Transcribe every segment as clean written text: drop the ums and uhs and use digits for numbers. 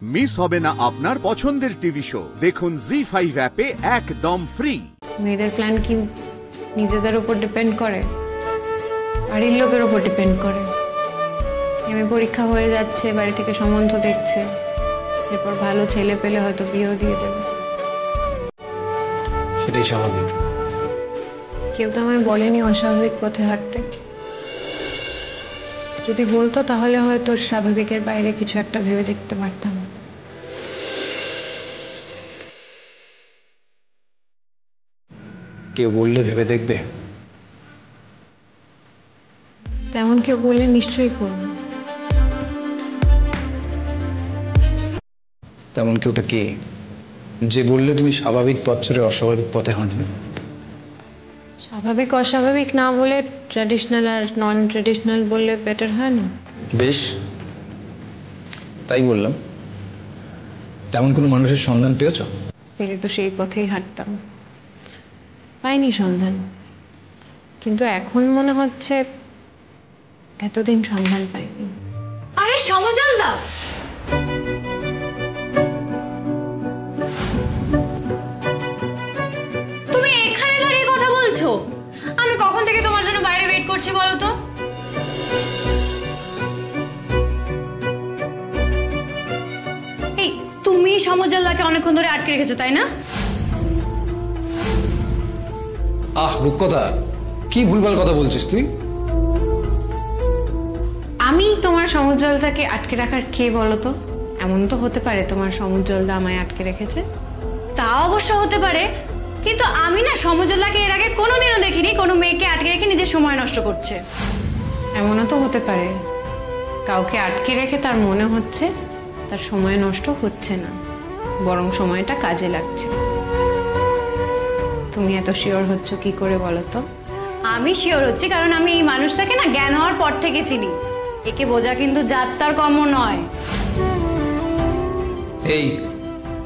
Miss হবে না আপনার পছন্দের টিভি শো। দেখুন জি5 অ্যাপে একদম ফ্রি। মেয়েদের প্ল্যান কি নিজেদের উপর ডিপেন্ড করে, বাড়ির লোকের উপর ডিপেন্ড করে? এমএ পরীক্ষা হয়ে যাচ্ছে, বাড়ি থেকে সম্বন্ধ দেখছে, এরপর ভালো ছেলে পেলে হয়তো বিয়েও দিয়ে দেবে। সেটাই স্বাভাবিক। কেউ তো আমায় বলেনি অস্বাভাবিক পথে হাঁটতে। যদি বলতো তাহলে হয়তো স্বাভাবিকের বাইরে কিছু একটা ভেবে দেখতে পারতাম। কেউ বললে ভেবে দেখবে? তেমন কেউ বললে নিশ্চয়ই করবো। তেমন কেউটা কে, যে বললে তুমি স্বাভাবিক পথ ছেড়ে অস্বাভাবিক পথে হাঁটবে? স্বাভাবিক অস্বাভাবিক না বলে ট্র্যাডিশনাল আর নন ট্র্যাডিশনাল বললে বেটার হয় না? বেশ, তাই বললাম। তেমন কোনো মানুষের সন্ধান পেয়েছ? পেলে তো সেই পথেই হাঁটতাম, পাইনি সন্ধান। কিন্তু এখন মনে হচ্ছে এতদিন সন্ধান পাইনি। আরে সমজাল দা, তুমি এখানে দাঁড়িয়ে কথা বলছো? আমি কখন থেকে তোমার জন্য বাইরে ওয়েট করছি বলো তো? এই তুমি সমজালদাকে অনেকক্ষণ ধরে আটকে রেখেছো তাই না? রূপকথা, কি ভুলভাল কথা বলছিস তুই? আমি তোমার সমুজ্জ্বলদাকে আটকে রাখার কে বলো তো? এমন তো হতে পারে তোমার সমুজ্জ্বলদা আমায় আটকে রেখেছে। তা অবশ্য হতে পারে, কিন্তু আমি না সমজালদাকে এর আগে কোনোদিনও দেখিনি কোনো মেয়েকে আটকে রেখে নিজের সময় নষ্ট করছে। এমনও তো হতে পারে কাউকে আটকে রেখে তার মনে হচ্ছে তার সময় নষ্ট হচ্ছে না, বরং সময়টা কাজে লাগছে। তুমি এত শিওর হচ্ছ কি করে বলো তো? আমি শিওর হচ্ছি কারণ আমি এই মানুষটাকে না জ্ঞান হওয়ার পর থেকে চিনি। একে বোঝা কিন্তু যাত্রার কর্ম নয়। এই,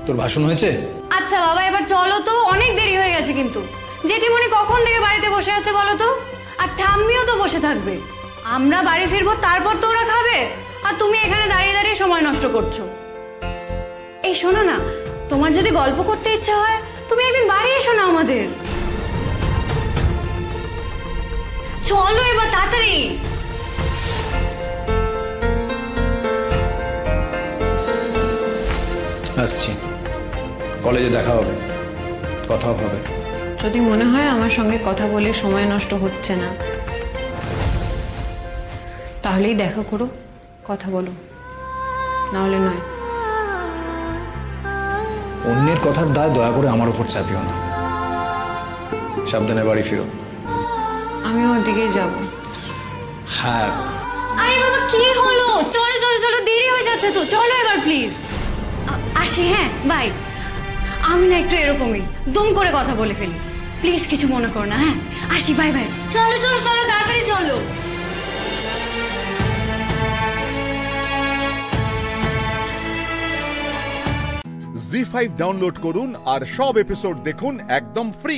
তোর ভাষণ হয়েছে? আচ্ছা বাবা, এবার চলো তো, অনেক দেরি হয়ে গেছে। কিন্তু জেঠিমণি কখন থেকে বাড়িতে বসে আছে বলো তো? আর ঠাম্মিও তো বসে থাকবে। আমরা বাড়ি ফিরবো, তারপর তো ওরা খাবে, আর তুমি এখানে দাঁড়িয়ে দাঁড়িয়ে সময় নষ্ট করছো। এই শোনো না, তোমার যদি গল্প করতে ইচ্ছা হয় তুমি একদিন বাড়ি এসো না আমাদের। চলো এবার তাড়াতাড়ি। আসছি, কলেজে দেখা হবে, কথাও হবে। যদি মনে হয় আমার সঙ্গে কথা বলে সময় নষ্ট হচ্ছে না, তাহলেই দেখা করো, কথা বলো, নাহলে নয়। অন্যের কথার দায় দয়া করে আমার উপর চাপিও না। সাবধানে বাড়ি ফিরো। আমি ওর দিকেই যাব। হ্যাঁ। আরে বাবা কি হলো? চলো চলো চলো, দেরি হয়ে যাচ্ছে তো, চলো এবার প্লিজ। আসি, হ্যাঁ বাই। আমি না একটু এরকমই দুম করে কথা বলে ফেলি, প্লিজ কিছু মনে করো না। হ্যাঁ আসি, বাই বাই। চলো চলো চলো, তাড়াতাড়ি চলো। জি5 ডাউনলোড করুন আর সব এপিসোড দেখুন একদম ফ্রি।